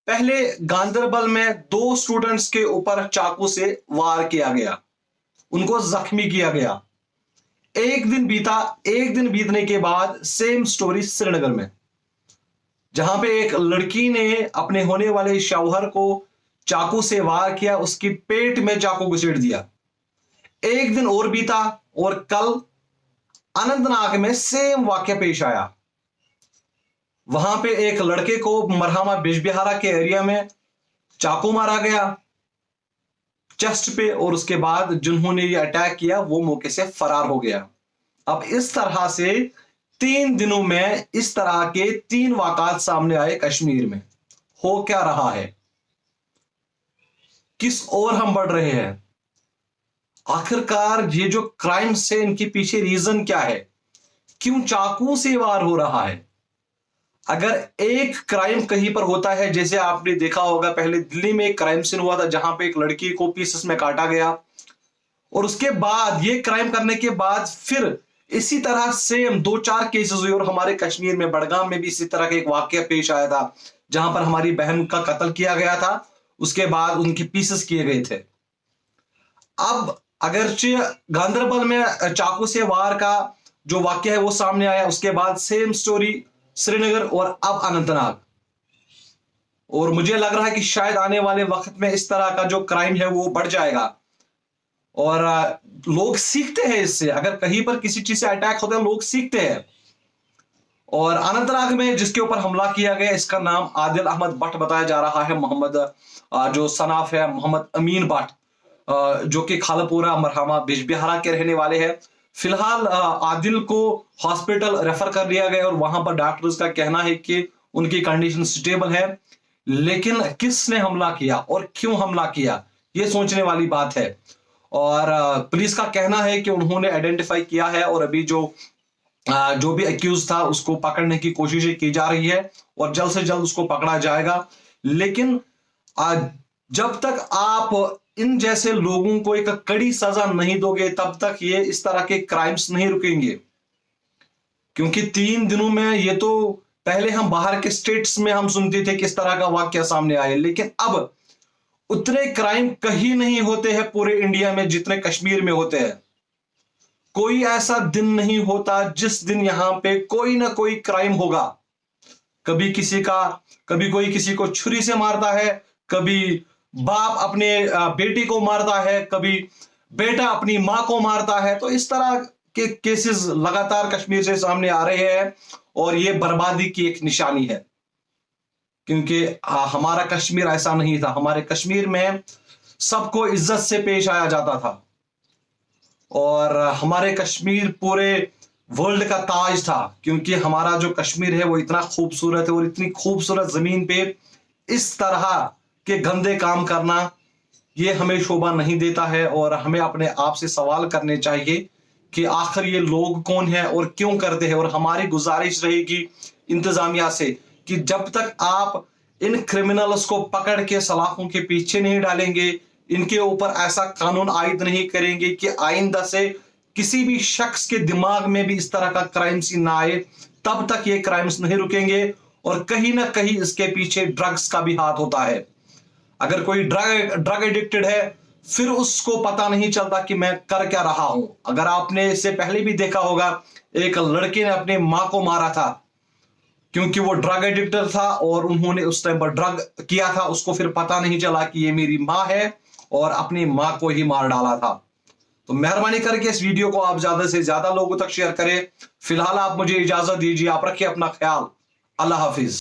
पहले गांदरबल में 2 स्टूडेंट्स के ऊपर चाकू से वार किया गया, उनको जख्मी किया गया। एक दिन बीतने के बाद सेम स्टोरी श्रीनगर में, जहां पे एक लड़की ने अपने होने वाले शौहर को चाकू से वार किया, उसकी पेट में चाकू घुसेड़ दिया। एक दिन और बीता और कल अनंतनाग में सेम वाक्य पेश आया। वहां पे एक लड़के को मरहमा बिजबिहारा के एरिया में चाकू मारा गया चेस्ट पे, और उसके बाद जिन्होंने ये अटैक किया वो मौके से फरार हो गया। अब इस तरह से 3 दिनों में इस तरह के 3 वाक़ात सामने आए कश्मीर में। हो क्या रहा है, किस ओर हम बढ़ रहे हैं? आखिरकार ये जो क्राइम्स है इनके पीछे रीजन क्या है? क्यों चाकू से वार हो रहा है? अगर एक क्राइम कहीं पर होता है, जैसे आपने देखा होगा पहले दिल्ली में एक क्राइम सीन हुआ था जहां पे एक लड़की को पीसेस में काटा गया, और उसके बाद ये क्राइम करने के बाद फिर इसी तरह सेम 2-4 केसेस हुए। और हमारे कश्मीर में बड़गाम में भी इसी तरह का एक वाकया पेश आया था जहां पर हमारी बहन का कत्ल किया गया था, उसके बाद उनके पीसेस किए गए थे। अब अगरचे गांदरबल में चाकू से वार का जो वाकया है वो सामने आया, उसके बाद सेम स्टोरी श्रीनगर और अब अनंतनाग। और मुझे लग रहा है कि शायद आने वाले वक्त में इस तरह का जो क्राइम है वो बढ़ जाएगा, और लोग सीखते हैं इससे। अगर कहीं पर किसी चीज से अटैक होता है लोग सीखते हैं। और अनंतनाग में जिसके ऊपर हमला किया गया इसका नाम आदिल अहमद भट्ट बताया जा रहा है। मोहम्मद जो सनाफ है मोहम्मद अमीन भट्ट, जो कि खालपुरा मरहमा बिजबिहारा के रहने वाले हैं। फिलहाल आदिल को हॉस्पिटल रेफर कर दिया गया और वहां पर डॉक्टर्स का कहना है कि उनकी कंडीशन स्टेबल है। लेकिन किसने हमला किया और क्यों हमला किया, यह सोचने वाली बात है। और पुलिस का कहना है कि उन्होंने आइडेंटिफाई किया है और अभी जो भी अक्यूज था उसको पकड़ने की कोशिश की जा रही है और जल्द से जल्द उसको पकड़ा जाएगा। लेकिन जब तक आप इन जैसे लोगों को एक कड़ी सजा नहीं दोगे तब तक ये इस तरह के क्राइम्स नहीं रुकेंगे। क्योंकि 3 दिनों में ये तो पहले हम बाहर के स्टेट्स में हम सुनते थे किस तरह का वाकया सामने आए, लेकिन अब उतने क्राइम कहीं नहीं होते हैं पूरे इंडिया में जितने कश्मीर में होते हैं। कोई ऐसा दिन नहीं होता जिस दिन यहां पे कोई ना कोई क्राइम होगा। कभी कोई किसी को छुरी से मारता है, कभी बाप अपने बेटी को मारता है, कभी बेटा अपनी मां को मारता है। तो इस तरह के केसेस लगातार कश्मीर से सामने आ रहे हैं और ये बर्बादी की एक निशानी है। क्योंकि हमारा कश्मीर ऐसा नहीं था। हमारे कश्मीर में सबको इज्जत से पेश आया जाता था और हमारे कश्मीर पूरे वर्ल्ड का ताज था। क्योंकि हमारा जो कश्मीर है वो इतना खूबसूरत है और इतनी खूबसूरत जमीन पे इस तरह के गंदे काम करना ये हमें शोभा नहीं देता है। और हमें अपने आप से सवाल करने चाहिए कि आखिर ये लोग कौन है और क्यों करते हैं। और हमारी गुजारिश रहेगी इंतजामिया से कि जब तक आप इन क्रिमिनल्स को पकड़ के सलाखों के पीछे नहीं डालेंगे, इनके ऊपर ऐसा कानून आयद नहीं करेंगे कि आइंदा से किसी भी शख्स के दिमाग में भी इस तरह का क्राइम सीन ना आए, तब तक ये क्राइम्स नहीं रुकेंगे। और कहीं ना कहीं इसके पीछे ड्रग्स का भी हाथ होता है। अगर कोई ड्रग एडिक्टेड है फिर उसको पता नहीं चलता कि मैं कर क्या रहा हूं। अगर आपने इससे पहले भी देखा होगा एक लड़के ने अपने मां को मारा था क्योंकि वो ड्रग एडिक्टर था और उन्होंने उस टाइम पर ड्रग किया था, उसको फिर पता नहीं चला कि ये मेरी मां है और अपनी मां को ही मार डाला था। तो मेहरबानी करके इस वीडियो को आप ज्यादा से ज्यादा लोगों तक शेयर करें। फिलहाल आप मुझे इजाजत दीजिए, आप रखिए अपना ख्याल। अल्लाह हाफिज।